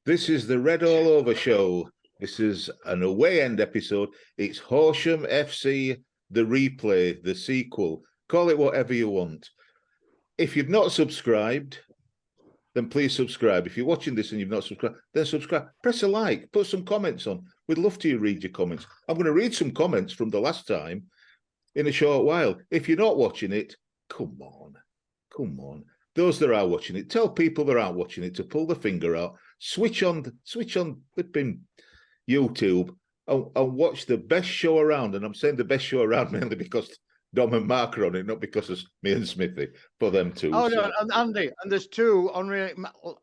This is the Red All Over Show. This is an away end episode. It's Horsham FC, the replay, the sequel. Call it whatever you want. If you've not subscribed, then please subscribe. If you're watching this and you've not subscribed, then subscribe. Press a like. Put some comments on. We'd love to read your comments. I'm going to read some comments from the last time in a short while. If you're not watching it, come on. Come on. Those that are watching it, tell people that aren't watching it to pull the finger out, switch on flipping YouTube and watch the best show around. And I'm saying the best show around mainly because Dom and Mark are on it, not because of me and Smithy, for them too. Oh, no, and Andy, and there's two unreal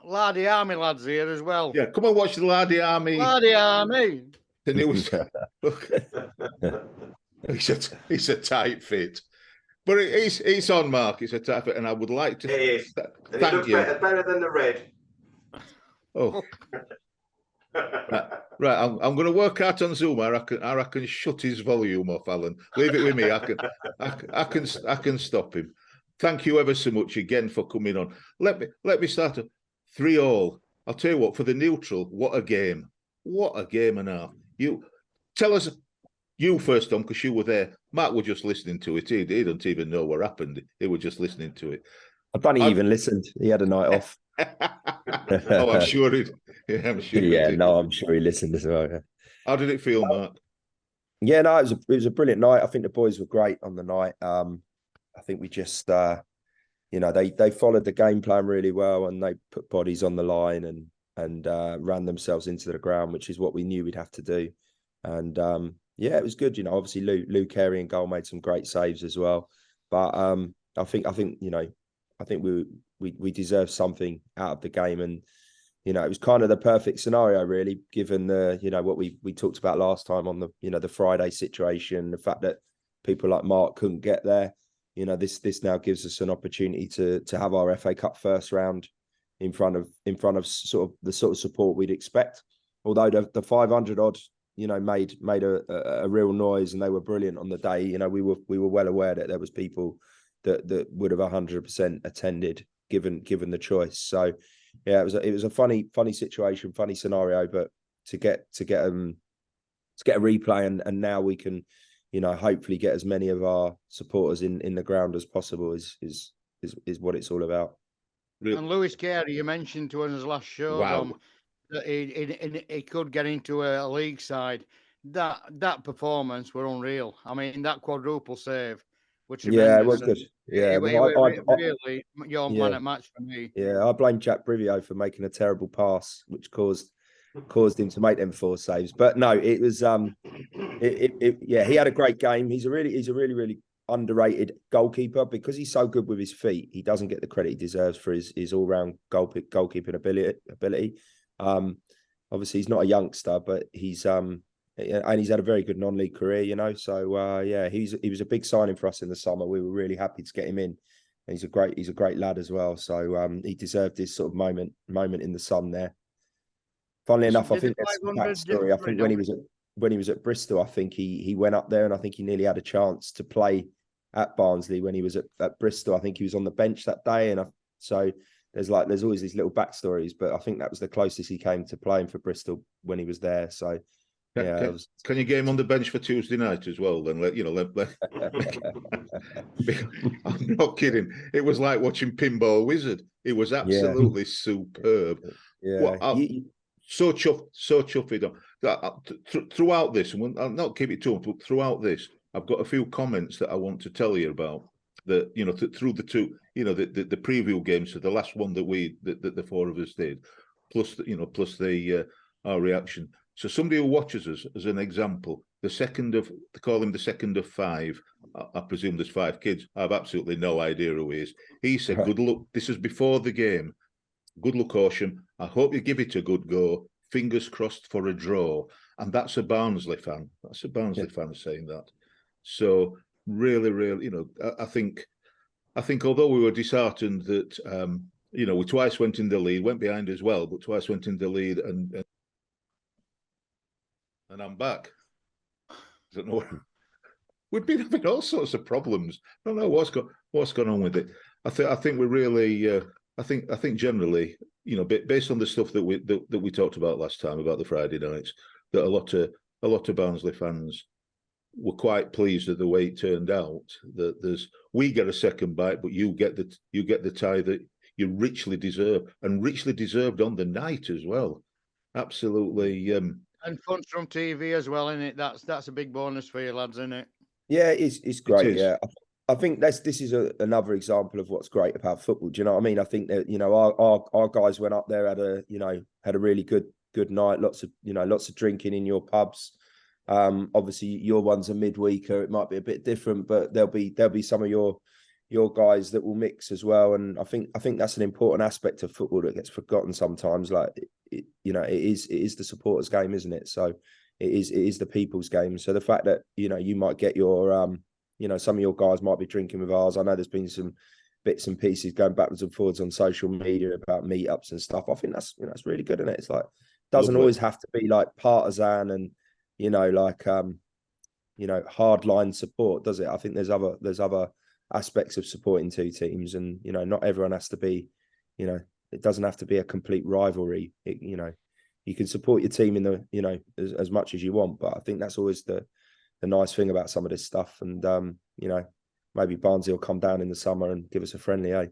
Lardy Army lads here as well. Yeah, come and watch the Lardy Army. Lardy Army. The newest. Look, it's a tight fit. But it's on, Mark. It's a tight fit, and I would like to thank you. Better than the red. Oh. Right, I'm going to work out on Zoom. I can shut his volume off, Alan. Leave it with me. I can stop him. Thank you ever so much again for coming on. Let me start at 3-3. I'll tell you what, for the neutral, what a game. What a game and a half. You tell us, you first, Tom, because you were there. Mark was just listening to it. He didn't even know what happened. He was just listening to it. I don't think he even listened. He had a night off. Oh, I'm sure it. Yeah, I'm sure. Yeah, no, I'm sure he listened as well. Yeah. How did it feel, Mark? Yeah, no, it was a brilliant night. I think the boys were great on the night. I think we just, they followed the game plan really well, and they put bodies on the line and ran themselves into the ground, which is what we knew we'd have to do. And yeah, it was good. Obviously Lou Carey and goal made some great saves as well. But I think we deserved something out of the game, and it was kind of the perfect scenario, really, given the what we talked about last time on the the Friday situation, the fact that people like Mark couldn't get there. This now gives us an opportunity to have our FA Cup first round in front of sort of the sort of support we'd expect. Although the 500 odd made a real noise, and they were brilliant on the day. We were well aware that there was people that would have 100% attended given the choice. So yeah, it was a funny situation, funny scenario, but to get a replay and now we can hopefully get as many of our supporters in the ground as possible is what it's all about. And Lewis Carey, you mentioned to us in his last show, wow, that he could get into a league side. That performance were unreal. I mean, that quadruple save. Yeah, it was good. Yeah, really your man at match for me. Yeah, I blame Jack Brivio for making a terrible pass, which caused him to make them 4 saves. But no, it was yeah, he had a great game. He's a really underrated goalkeeper because he's so good with his feet. He doesn't get the credit he deserves for his all-round goalkeeping ability. Obviously, he's not a youngster, but he's had a very good non-league career, So yeah, he was a big signing for us in the summer. We were really happy to get him in. And he's a great lad as well. So he deserved this sort of moment in the sun there. Funnily enough, I think that's the backstory. I think when he was at Bristol, I think he went up there and I think he nearly had a chance to play at Barnsley when he was at Bristol. I think he was on the bench that day, and so there's always these little backstories. But I think that was the closest he came to playing for Bristol when he was there. So. Yeah, can you get him on the bench for Tuesday night as well? Then I'm not kidding. It was like watching Pinball Wizard. It was absolutely superb. Yeah, so chuffed. Throughout this, and I'll not keep it too much, but throughout this, I've got a few comments that I want to tell you about. That through the two, the preview games, so the last one that the 4 of us did, plus our reaction. So somebody who watches us, as an example, they call him the second of 5. I presume there's 5 kids. I have absolutely no idea who he is. He said, right. Good luck. This is before the game. Good luck, Horsham. I hope you give it a good go. Fingers crossed for a draw. And that's a Barnsley fan. That's a Barnsley fan saying that. So really, I think although we were disheartened that, we twice went in the lead, went behind as well, but twice went in the lead and I'm back. I don't know. We've been having all sorts of problems. I don't know what's going on with it. I think we really I think generally, you know, based on the stuff that we talked about last time about the Friday nights, that a lot of Barnsley fans were quite pleased at the way it turned out. That we get a second bite, but you get the tie that you richly deserve, and richly deserved on the night as well. Absolutely. And funds from TV as well, isn't it? That's a big bonus for you lads, isn't it? Yeah, it's great. It is. Yeah, I think this is another example of what's great about football. Do you know what I mean? I think that, you know, our guys went up there, had a really good night. Lots of drinking in your pubs. Obviously your one's a midweeker. It might be a bit different, but there'll be some of your guys that will mix as well. And I think that's an important aspect of football that gets forgotten sometimes. Like it is the supporters' game, isn't it? So it is the people's game. So the fact that, you know, you might get your some of your guys might be drinking with ours. I know there's been some bits and pieces going backwards and forwards on social media about meetups and stuff. I think that's really good, isn't it? It's like, doesn't always have to be like partisan and, you know, like hardline support, does it? I think there's other aspects of supporting two teams, and, you know, not everyone has to be, you know, it doesn't have to be a complete rivalry. You know, you can support your team in the, you know, as much as you want, but I think that's always the nice thing about some of this stuff. And you know, maybe Barnsley will come down in the summer and give us a friendly, eh?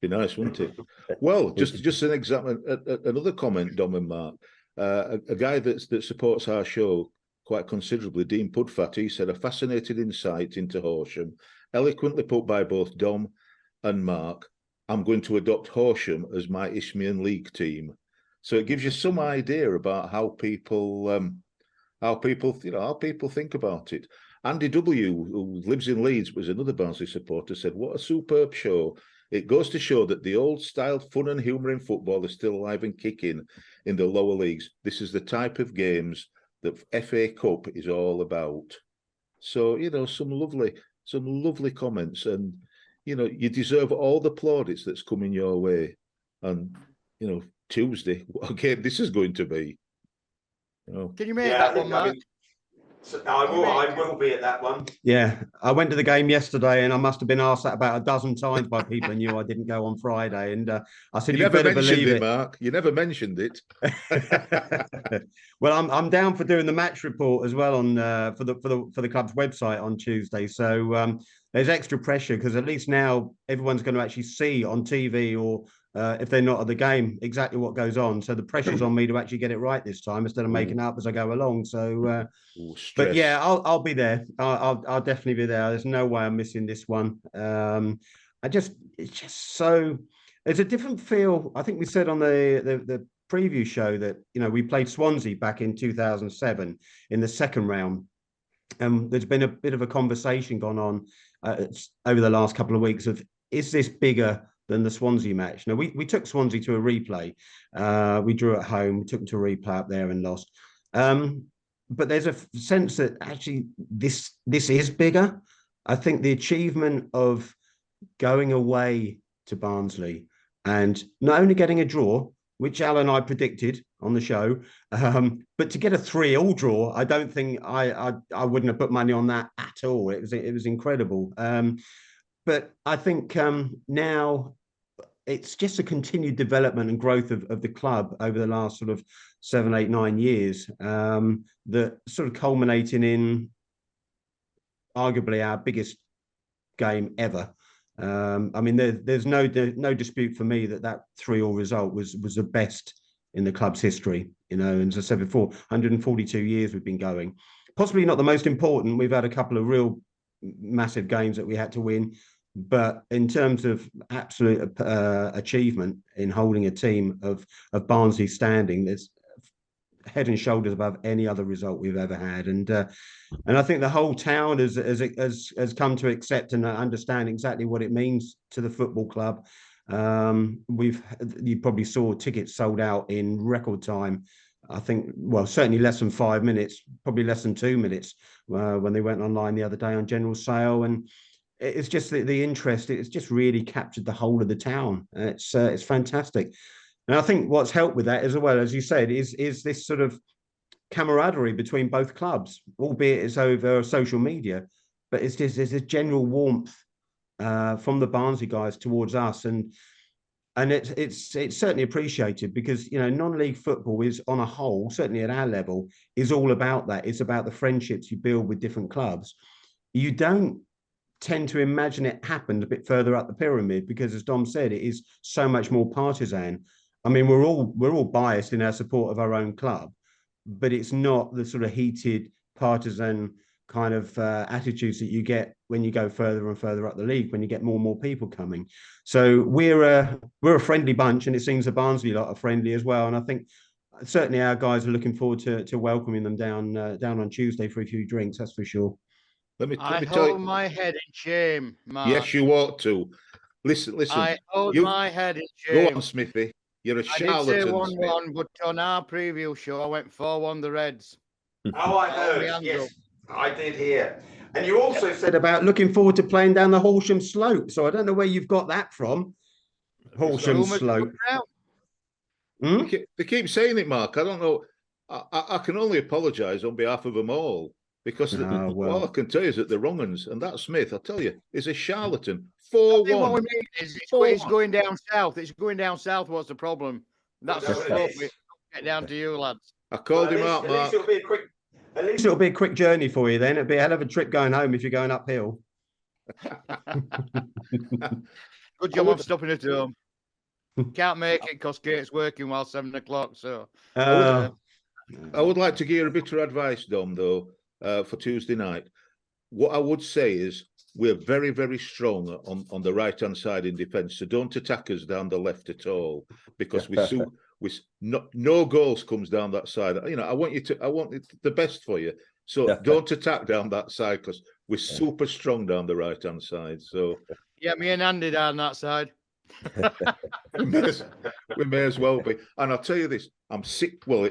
Be nice, wouldn't it? Well, just an example, another comment, Dom and Mark. A guy that supports our show quite considerably, Dean Pudfat, he said, a fascinating insight into Horsham, eloquently put by both Dom and Mark. I'm going to adopt Horsham as my Isthmian League team. So it gives you some idea about how people think about it. Andy W, who lives in Leeds, was another Barnsley supporter, said, what a superb show. It goes to show that the old-style fun and humour in football is still alive and kicking in the lower leagues. This is the type of games that FA Cup is all about. So, you know, some lovely comments, and, you know, you deserve all the plaudits that's coming your way. And, you know, Tuesday, what a game this is going to be. You know. Can you make that one, Mark? I will be at that one. Yeah, I went to the game yesterday, and I must have been asked that about a dozen times by people who knew I didn't go on Friday. And I said, "You better believe it, Mark. You never mentioned it." Well, I'm down for doing the match report as well on for the club's website on Tuesday. So there's extra pressure because at least now everyone's going to actually see on TV, or if they're not at the game, exactly what goes on. So the pressure's on me to actually get it right this time instead of making it up as I go along. So, but yeah, I'll be there. I'll definitely be there. There's no way I'm missing this one. It's just so, it's a different feel. I think we said on the preview show that, you know, we played Swansea back in 2007 in the second round. There's been a bit of a conversation gone on over the last couple of weeks of, is this bigger than the Swansea match? Now, we took Swansea to a replay. We drew at home, we took them to a replay up there and lost. But there's a sense that actually this is bigger. I think the achievement of going away to Barnsley and not only getting a draw, which Alan and I predicted on the show, but to get a 3-3 draw, I don't think I wouldn't have put money on that at all. It was incredible. But I think now it's just a continued development and growth of the club over the last sort of 7, 8, 9 years, that sort of culminating in arguably our biggest game ever. I mean, there's no dispute for me that 3-3 result was the best in the club's history. You know, and as I said before, 142 years we've been going. Possibly not the most important. We've had a couple of real massive games that we had to win. But in terms of absolute achievement in holding a team of Barnsley standing, there's head and shoulders above any other result we've ever had. And I think the whole town has come to accept and understand exactly what it means to the football club. You probably saw tickets sold out in record time. I think, well, certainly less than 5 minutes, probably less than 2 minutes when they went online the other day on general sale. And it's just the interest. It's just really captured the whole of the town. It's fantastic. And I think what's helped with that as well, as you said, is this sort of camaraderie between both clubs, albeit it's over social media, but there's a general warmth from the Barnsley guys towards us. And And it's certainly appreciated because, you know, non-league football is on a whole, certainly at our level, is all about that. It's about the friendships you build with different clubs. You don't tend to imagine it happened a bit further up the pyramid because, as Dom said, it is so much more partisan. I mean, we're all biased in our support of our own club, but it's not the sort of heated partisan kind of attitudes that you get when you go further and further up the league, when you get more and more people coming. So we're a friendly bunch, and it seems the Barnsley lot are friendly as well. And I think certainly our guys are looking forward to welcoming them down on Tuesday for a few drinks. That's for sure. Let me I tell you. hold my head in shame, Mark. Yes, you ought to. Listen. I hold my head in shame. Go on, Smithy. You're a I charlatan. did say 1-1, but on our preview show, I went 4-1 the Reds. Oh, I heard. Yes, I did hear. And you also said about looking forward to playing down the Horsham slope. So I don't know where you've got that from. Horsham slope. They keep saying it, Mark. I don't know. I can only apologise on behalf of them all because all I can tell you is that they're wrong uns. And that Smith, I tell you, is a charlatan. 4-1. What we mean is it's going down south. It's going down south. What's the problem? That's the slope. Get down to you, lads. I called him out, Mark. At least it'll be a quick journey for you then. It'll be a hell of a trip going home if you're going uphill. Good job of stopping at home. Can't make it because Kate's working while 7 o'clock. So I would like to give you a bit of advice, Dom, though, for Tuesday night. What I would say is we're very, very strong on the right-hand side in defence. So don't attack us down the left at all because no goals comes down that side. You know, I want the best for you. So don't attack down that side because we're super strong down the right-hand side. So yeah, me and Andy down that side. we may as well be. And I'll tell you this: I'm sick. Well,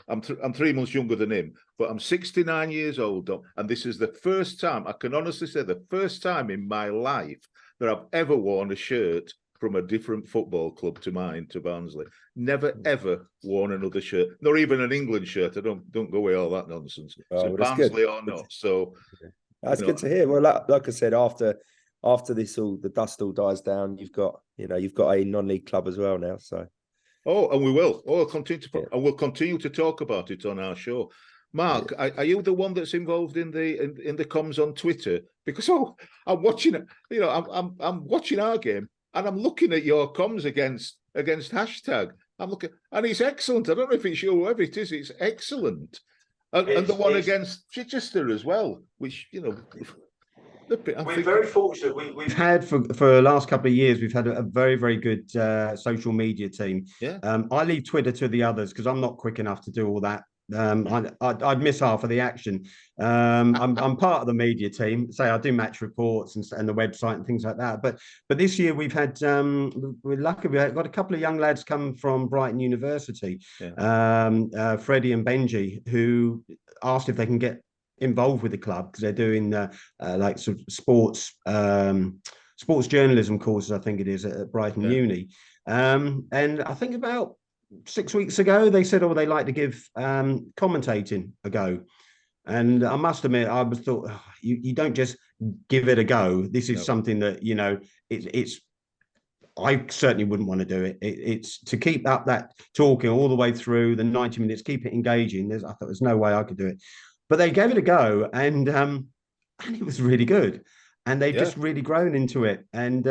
I'm 3 months younger than him, but I'm 69 years old, Dom, and this is the first time I can honestly say the first time in my life that I've ever worn a shirt from a different football club to mine, to Barnsley. Never ever worn another shirt, not even an England shirt. I don't go with all that nonsense. So Barnsley or not. So that's good to hear. Well, like I said, after this the dust all dies down, you've got a non-league club as well now. So and we will. And we'll continue to talk about it on our show. Mark, are you the one that's involved in the comms on Twitter? Because I'm watching it. You know, I'm watching our game. And I'm looking at your comms against hashtag. I'm looking, and it's excellent. I don't know if it's you, whoever it is. It's excellent, and the one against Chichester as well, which you know. We're very fortunate. We've had for the last couple of years. We've had a very, very good social media team. Yeah. I leave Twitter to the others because I'm not quick enough to do all that. I'd miss half of the action. I'm part of the media team. Say I do match reports and the website and things like that. But this year we've had we're lucky we've got a couple of young lads come from Brighton University, Freddie and Benji, who asked if they can get involved with the club because they're doing like sort of sports journalism courses, I think it is, at Brighton Uni. And I think about 6 weeks ago, they said, they like to give commentating a go. And I must admit, I was thought, you don't just give it a go. This is something that, you know, it's I certainly wouldn't want to do it. It's to keep up that talking all the way through the 90 minutes, keep it engaging. I thought there's no way I could do it. But they gave it a go, and it was really good. And they've just really grown into it. And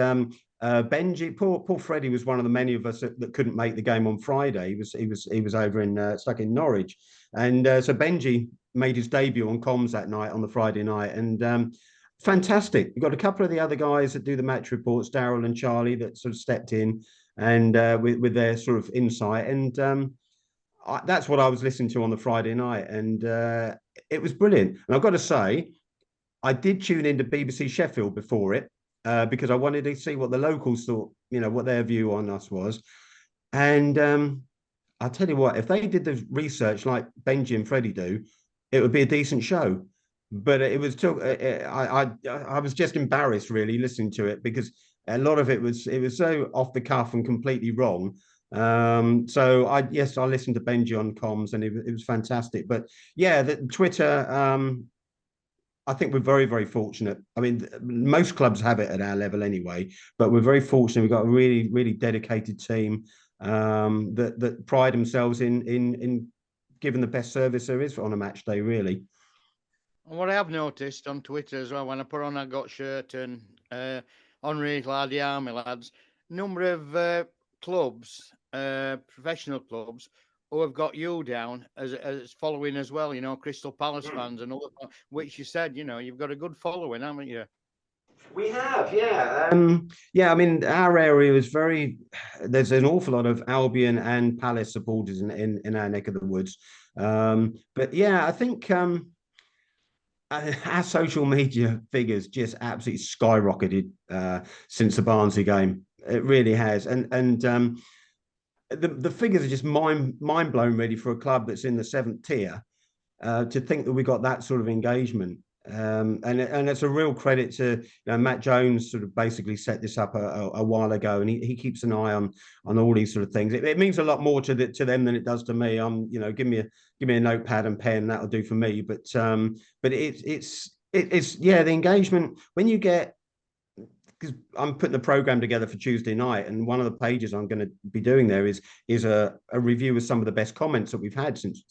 Benji, poor Freddie was one of the many of us that couldn't make the game on Friday. He was over in stuck in Norwich, and so Benji made his debut on comms that night on the Friday night, and fantastic. You've got a couple of the other guys that do the match reports, Daryl and Charlie, that sort of stepped in and with their sort of insight, and that's what I was listening to on the Friday night, and it was brilliant. And I've got to say, I did tune into BBC Sheffield before it. Because I wanted to see what the locals thought, you know, what their view on us was. And I'll tell you what, if they did the research like Benji and Freddie do, it would be a decent show. But it was I was just embarrassed really listening to it because a lot of it was so off the cuff and completely wrong. So I listened to Benji on comms and it was fantastic. But yeah, the Twitter, I think we're very, very fortunate. I mean, most clubs have it at our level anyway, but we're very fortunate. We've got a really, really dedicated team that pride themselves in giving the best service there is on a match day, really. And what I have noticed on Twitter as well, when I put on I got shirt and Henri lad, the Army lads, number of clubs, professional clubs, who have got you down as following as well, you know, Crystal Palace fans and other, which you said, you know, you've got a good following, haven't you? We have, yeah. Yeah, I mean, our area is there's an awful lot of Albion and Palace supporters in our neck of the woods. But yeah, I think our social media figures just absolutely skyrocketed since the Barnsley game. It really has. And the figures are just mind blowing, really, for a club that's in the 7th tier. To think that we got that sort of engagement, and it's a real credit to Matt Jones. Sort of basically set this up a while ago, and he keeps an eye on all these sort of things. It means a lot more to them than it does to me. Give me a notepad and pen, that'll do for me. But it's yeah, the engagement when you get. Because I'm putting the program together for Tuesday night, and one of the pages I'm going to be doing there is a review of some of the best comments that we've had since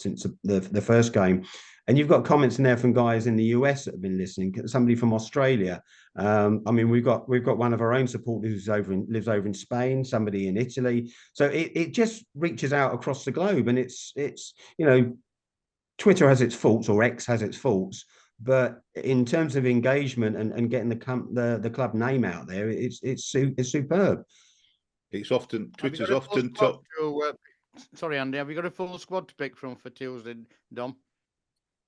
the first game. And you've got comments in there from guys in the US that have been listening, somebody from Australia. I mean, we've got one of our own supporters who's lives over in Spain, somebody in Italy. So it just reaches out across the globe, and it's Twitter has its faults, or X has its faults. But in terms of engagement and getting the club name out there, it's superb. It's often Twitter's often top. Sorry, Andy, have you got a full squad to pick from for Tuesday, Dom?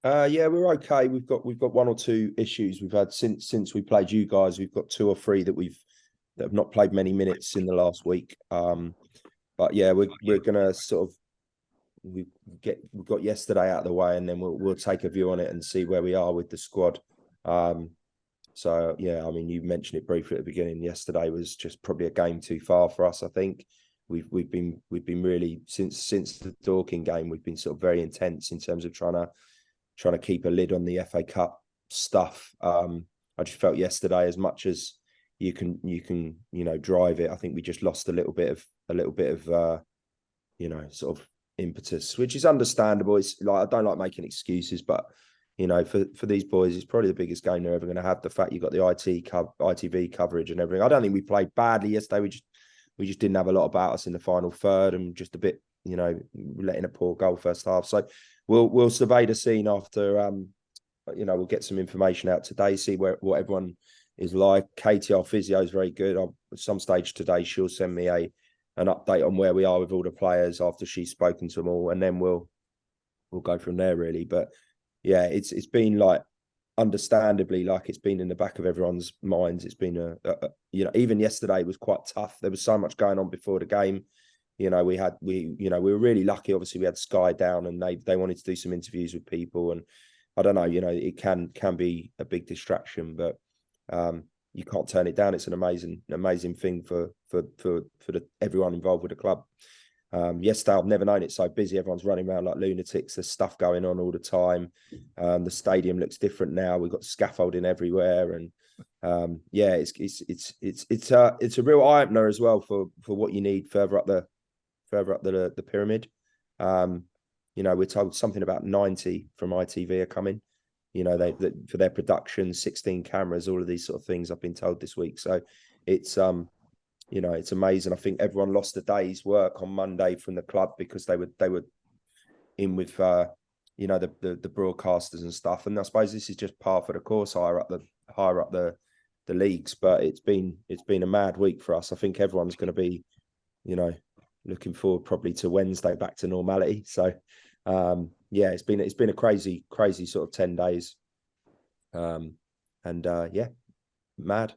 Yeah, we're okay. We've got one or two issues we've had since we played you guys. We've got 2 or 3 that have not played many minutes in the last week. But yeah, we're gonna sort of. We've got yesterday out of the way, and then we'll take a view on it and see where we are with the squad. So yeah, I mean, you mentioned it briefly at the beginning. Yesterday was just probably a game too far for us. I think we've been really since the Dorking game, we've been sort of very intense in terms of trying to keep a lid on the FA Cup stuff. I just felt yesterday, as much as you can drive it, I think we just lost a little bit of sort of impetus, which is understandable. It's like, I don't like making excuses, but for these boys, it's probably the biggest game they're ever going to have. The fact you got the ITV coverage and everything. I don't think we played badly yesterday. We just didn't have a lot about us in the final third, and just a bit, letting a poor goal first half. So we'll survey the scene after. We'll get some information out today, see what everyone is like. Katie, our physio, is very good. At some stage today, she'll send me an update on where we are with all the players after she's spoken to them all, and then we'll go from there, really. But yeah, it's been like, understandably, like, it's been in the back of everyone's minds. It's been even yesterday was quite tough. There was so much going on before the game. We were really lucky. Obviously, we had Sky down, and they wanted to do some interviews with people, and I don't know, it can be a big distraction, but you can't turn it down. It's an amazing thing for everyone involved with the club. Yesterday, I've never known it so busy. Everyone's running around like lunatics. There's stuff going on all the time. The stadium looks different now. We've got scaffolding everywhere, and yeah, it's a real eye opener as well for what you need further up the pyramid. We're told something about 90 from ITV are coming. They for their production, 16 cameras, all of these sort of things I've been told this week. So it's it's amazing. I think everyone lost a day's work on Monday from the club because they were in with the broadcasters and stuff. And I suppose this is just par for the course higher up the leagues. But it's been a mad week for us. I think everyone's going to be looking forward probably to Wednesday back to normality. So yeah, it's been a crazy sort of 10 days. Yeah, mad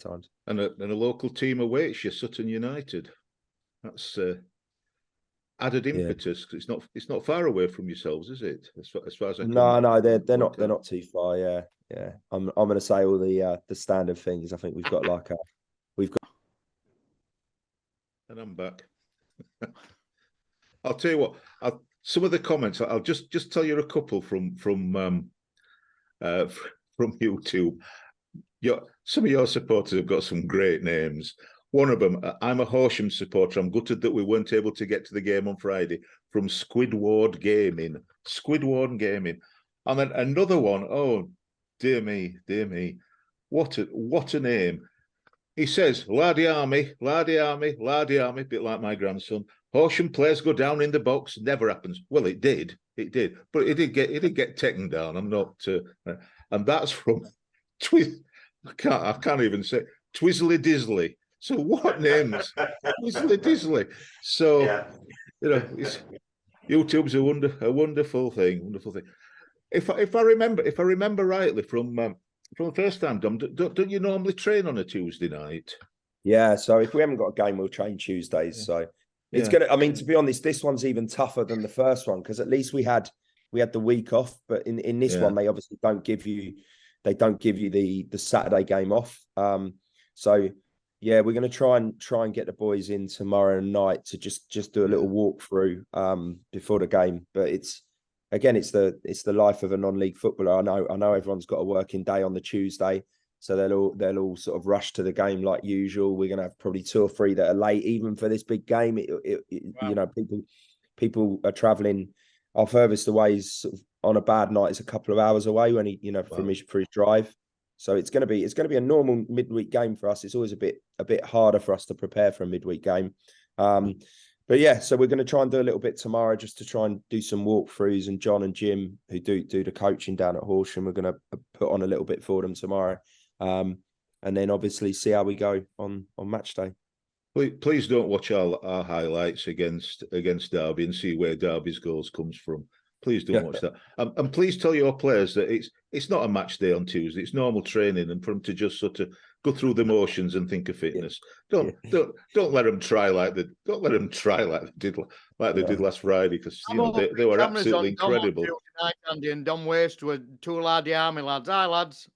times. And a local team awaits you, Sutton United. That's added impetus, because it's not far away from yourselves, is it? As far as I can. No, they're not too far. Yeah. I'm going to say all the standard things. I think we've got And I'm back. I'll tell you what. Some of the comments. I'll just tell you a couple from YouTube. Some of your supporters have got some great names. One of them, I'm a Horsham supporter. I'm gutted that we weren't able to get to the game on Friday, from Squidward Gaming. Squidward Gaming. And then another one, oh, dear me. What a name. He says, Lardy Army, a bit like my grandson. Horsham players go down in the box. Never happens. Well, it did. But it did get taken down. I'm not... and that's from... I can't even say... Twizzly Dizzly. So what names? Twizzly Dizzly. So, Yeah. YouTube's a wonderful thing. If I remember rightly from the first time, Dom, don't you normally train on a Tuesday night? Yeah, so if we haven't got a game, we'll train Tuesdays. Yeah. So it's gonna. I mean, to be honest, this one's even tougher than the first one because at least we had the week off. But in this one, they obviously don't give you the Saturday game off. So yeah, we're going to try and get the boys in tomorrow night to just do a little walkthrough before the game. But it's the life of a non-league footballer. I know everyone's got a working day on the Tuesday, so they'll all sort of rush to the game like usual. We're going to have probably 2 or 3 that are late, even for this big game. Wow. You know, people are travelling. Our furthest away is sort of, on a bad night, is a couple of hours away when for his drive. So it's going to be a normal midweek game for us. It's always a bit harder for us to prepare for a midweek game. But yeah, so we're going to try and do a little bit tomorrow just to try and do some walkthroughs. And John and Jim, who do the coaching down at Horsham, we're going to put on a little bit for them tomorrow. And then obviously see how we go on match day. Please don't watch our highlights against Derby and see where Derby's goals comes from. Please don't watch that. And please tell your players that it's not a match day on Tuesday. It's normal training, and for them to just sort of go through the motions and think of fitness. Don't let them try like they did last Friday, because they were absolutely incredible. And Dom Waste were 2 Lardy Army lads. Hi lads.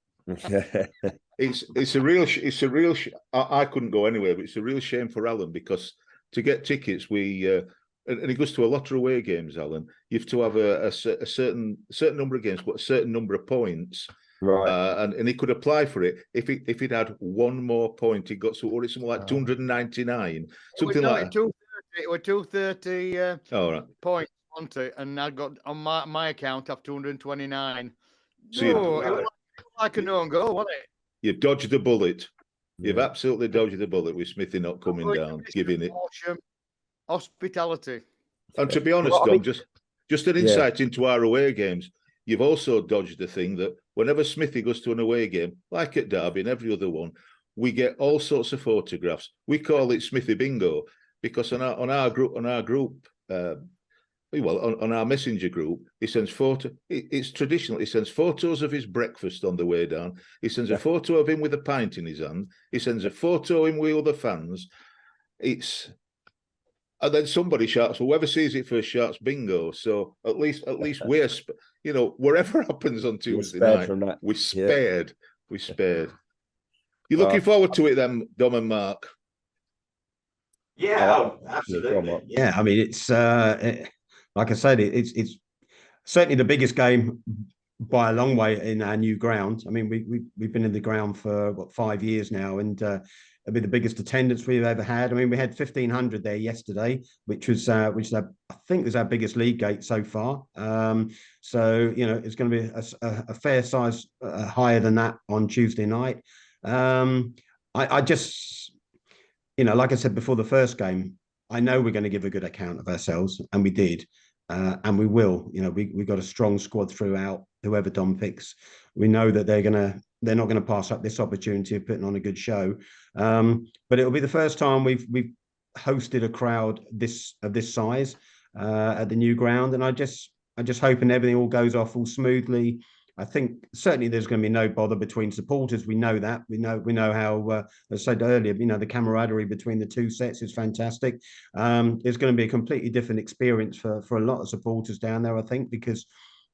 It's a real. I couldn't go anywhere, but it's a real shame for Alan, because to get tickets, and he goes to a lot of away games, Alan. You have to have a certain number of games, but a certain number of points. Right. And he could apply for it if he'd had 1 more point. He got something like 299, something like that. 230. It was 230 points, wasn't it? And I got on my account of 229. So it was like a no goal, wasn't it? You've dodged the bullet. You've absolutely dodged the bullet with Smithy not coming down, giving it. Hospitality. And to be honest, Dom, just an insight into our away games. You've also dodged the thing that whenever Smithy goes to an away game, like at Derby and every other one, we get all sorts of photographs. We call it Smithy Bingo, because on our messenger group, he sends photo. It's traditional. He sends photos of his breakfast on the way down. He sends a photo of him with a pint in his hand. He sends a photo of him with other fans. And then somebody shouts, whoever sees it first shouts bingo. So at least we're, whatever happens on Tuesday night, we're spared. We're spared. You're looking forward to it then, Dom and Mark? Yeah, absolutely. Yeah, I mean, it's like I said, it's certainly the biggest game by a long way in our new ground. I mean, we've been in the ground for 5 years now, and it'll be the biggest attendance we've ever had. I mean, we had 1,500 there yesterday, which I think was our biggest league gate so far. So it's going to be a fair size higher than that on Tuesday night. I just, like I said before the first game, I know we're going to give a good account of ourselves, and we did, and we will. We've got a strong squad throughout. Whoever Dom picks, we know that they're not going to pass up this opportunity of putting on a good show. But it'll be the first time we've hosted a crowd of this size at the new ground, and I just hope and everything all goes off all smoothly. I think certainly there's going to be no bother between supporters. We know that. We know how, as I said earlier, the camaraderie between the 2 sets is fantastic. It's going to be a completely different experience for a lot of supporters down there, I think, because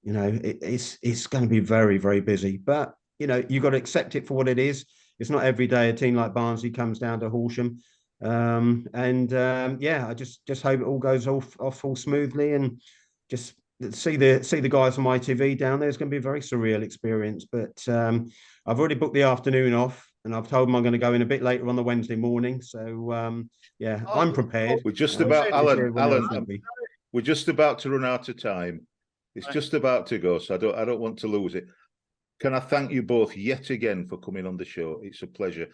it's going to be very, very busy. But you've got to accept it for what it is. It's not every day a team like Barnsley comes down to Horsham. I just hope it all goes off all smoothly, and just see the guys from ITV down there. It's going to be a very surreal experience. But I've already booked the afternoon off, and I've told them I'm going to go in a bit later on the Wednesday morning. So yeah, I'm prepared. We're just I'll about, see Alan, everyone else will Alan, be. we're just about to run out of time. It's just about to go, so I don't want to lose it. Can I thank you both yet again for coming on the show? It's a pleasure.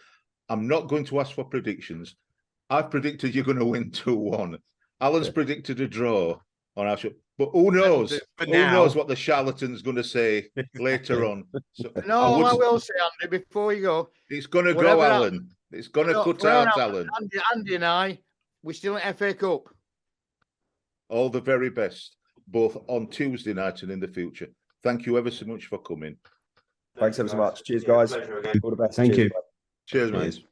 I'm not going to ask for predictions. I've predicted you're going to win 2-1. Alan's predicted a draw on our show. But who knows? Who knows what the charlatan's going to say later on? So No, I will say, Andy, before you go. It's going to go, Alan. It's going to cut out, Alan. Andy and I, we're still in FA Cup. All the very best, both on Tuesday night and in the future. Thank you ever so much for coming. Thanks ever so much. Cheers, guys. All the best. Thank you. Cheers, mate.